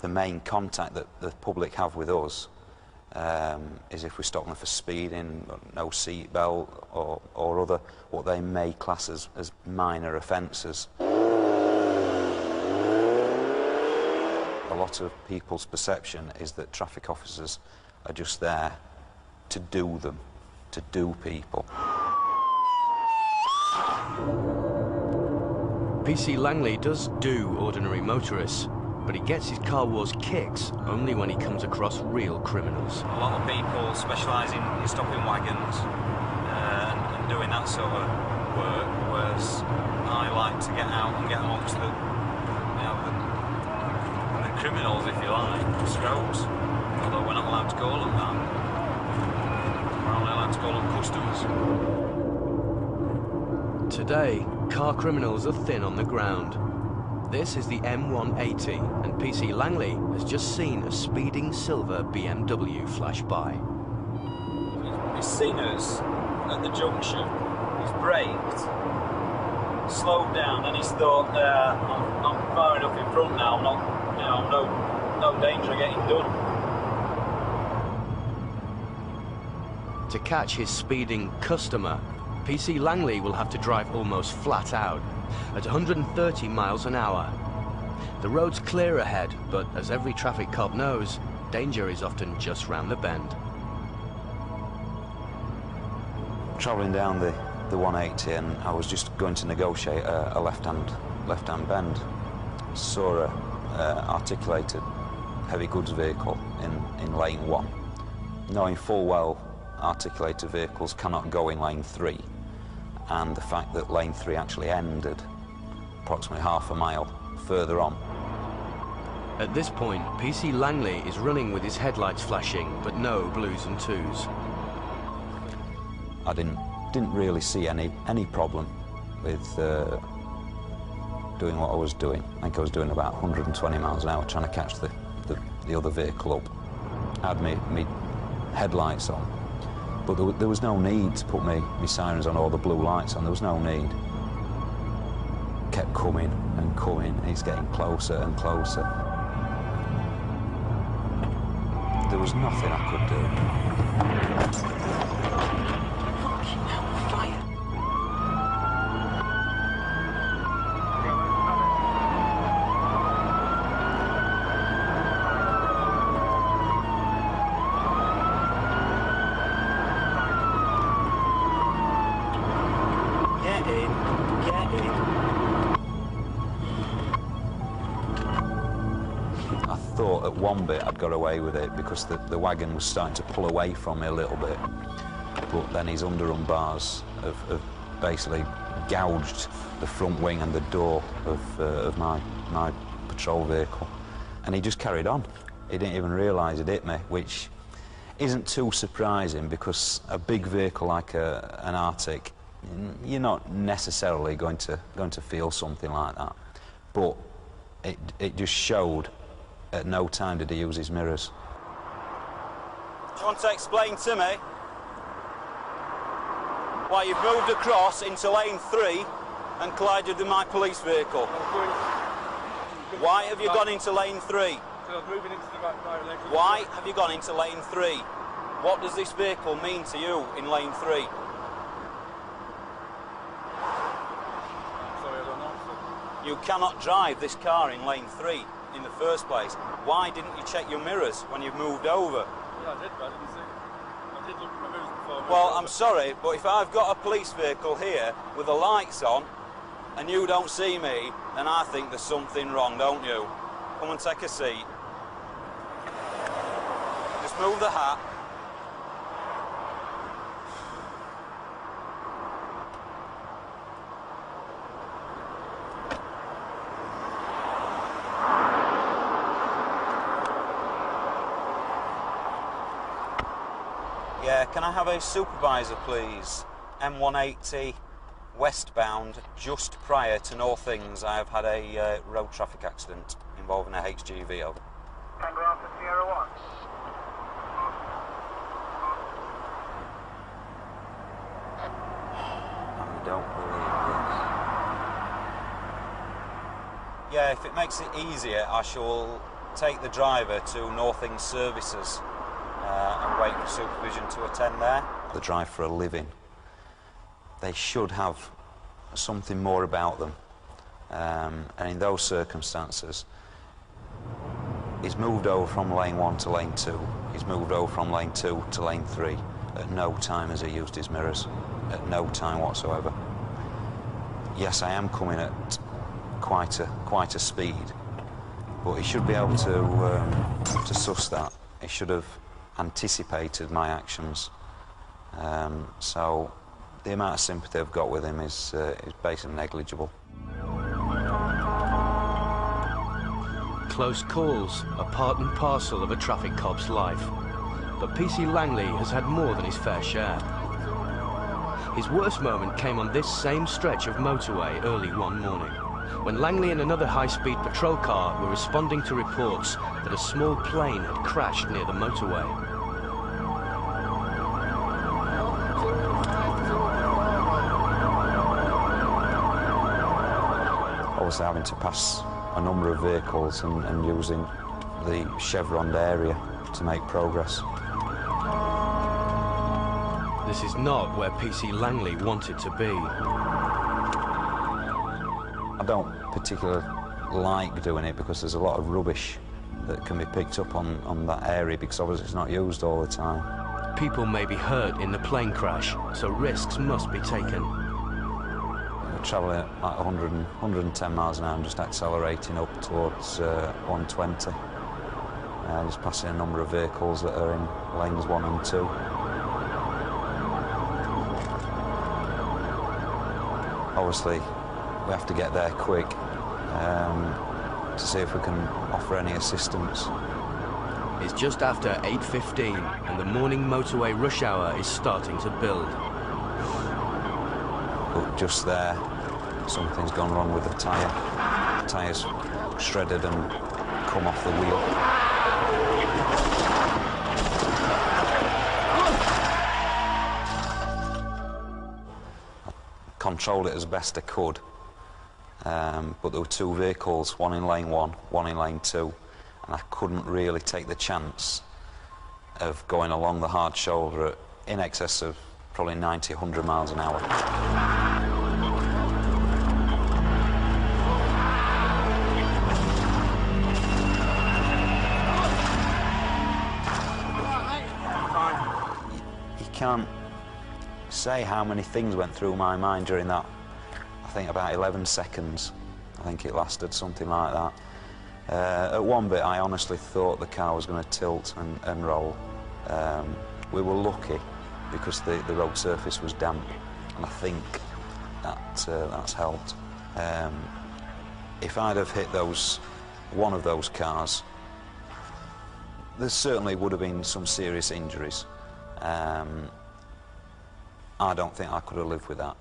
the main contact that the public have with us is if we stop them for speeding, no seat belt or other what they may class as minor offences. A lot of people's perception is that traffic officers are just there to do them, to do people. PC Langley does do ordinary motorists, but he gets his Car Wars kicks only when he comes across real criminals. A lot of people specialise in stopping wagons and doing that sort of work, whereas I like to get out and get amongst the criminals, if you like, scrubs. Although we're not allowed to call them that. We're only allowed to call them customers. Today, car criminals are thin on the ground. This is the M180, and PC Langley has just seen a speeding silver BMW flash by. He's seen us at the junction, he's braked, slowed down, and he's thought, I'm far enough in front now, I'm not, no danger of getting done. To catch his speeding customer, PC Langley will have to drive almost flat out, at 130 miles an hour. The road's clear ahead, but as every traffic cop knows, danger is often just round the bend. Travelling down the 180, and I was just going to negotiate a left-hand bend. Saw a articulated heavy goods vehicle in lane 1. Knowing full well articulated vehicles cannot go in lane 3, and the fact that lane 3 actually ended approximately half a mile further on. At this point, PC Langley is running with his headlights flashing, but no blues and twos. I didn't really see any problem with doing what I was doing. I think I was doing about 120 miles an hour trying to catch the other vehicle up. I had me headlights on, but there was no need to put me sirens on or the blue lights on. There was no need. Kept coming and coming. He's getting closer and closer. There was nothing I could do. At one bit I'd got away with it because the wagon was starting to pull away from me a little bit, but then his underrun bars have basically gouged the front wing and the door of my patrol vehicle, and he just carried on. He didn't even realise it hit me, which isn't too surprising because a big vehicle like an Arctic, you're not necessarily going to feel something like that, but it just showed. At no time did he use his mirrors. Do you want to explain to me why you've moved across into lane 3 and collided with my police vehicle? Why have you gone into lane 3? Why have you gone into lane 3? What does this vehicle mean to you in lane 3? Sorry, I don't know, sir. You cannot drive this car in lane 3. In the first place. Why didn't you check your mirrors when you moved over? Yeah, I did, but I didn't see. I did look at my mirrors before. Well, I'm sorry, but if I've got a police vehicle here with the lights on and you don't see me, then I think there's something wrong, don't you? Come and take a seat. Just move the hat. Yeah, can I have a supervisor, please? M180, westbound, just prior to Northings, I have had a road traffic accident involving a HGV, over. Tango Alpha Sierra 1. I don't believe Yeah, if it makes it easier, I shall take the driver to Northings Services and wait for supervision to attend there. They drive for a living. They should have something more about them. And in those circumstances, he's moved over from lane 1 to lane 2. He's moved over from lane 2 to lane 3. At no time has he used his mirrors. At no time whatsoever. Yes, I am coming at quite a speed, but he should be able to suss that. He should have anticipated my actions. So the amount of sympathy I've got with him is basically negligible. Close calls are part and parcel of a traffic cop's life, but PC Langley has had more than his fair share. His worst moment came on this same stretch of motorway early one morning, when Langley and another high-speed patrol car were responding to reports that a small plane had crashed near the motorway. Obviously having to pass a number of vehicles and using the chevroned area to make progress. This is not where PC Langley wanted to be. I don't particularly like doing it because there's a lot of rubbish that can be picked up on that area because obviously it's not used all the time. People may be hurt in the plane crash, so risks must be taken. We're travelling at like 110 miles an hour and just accelerating up towards 120. Just passing a number of vehicles that are in lanes 1 and 2. Obviously, we have to get there quick to see if we can offer any assistance. It's just after 8:15 and the morning motorway rush hour is starting to build. But just there, something's gone wrong with the tyre. The tyre's shredded and come off the wheel. Controlled it as best I could, but there were 2 vehicles, one in lane 1, one in lane 2, and I couldn't really take the chance of going along the hard shoulder at in excess of probably 90, 100 miles an hour. You can't say how many things went through my mind during that, I think about 11 seconds. I think it lasted, something like that. At one bit I honestly thought the car was going to tilt and roll. We were lucky because the road surface was damp, and I think that's helped. If I'd have hit one of those cars, there certainly would have been some serious injuries. I don't think I could have lived with that.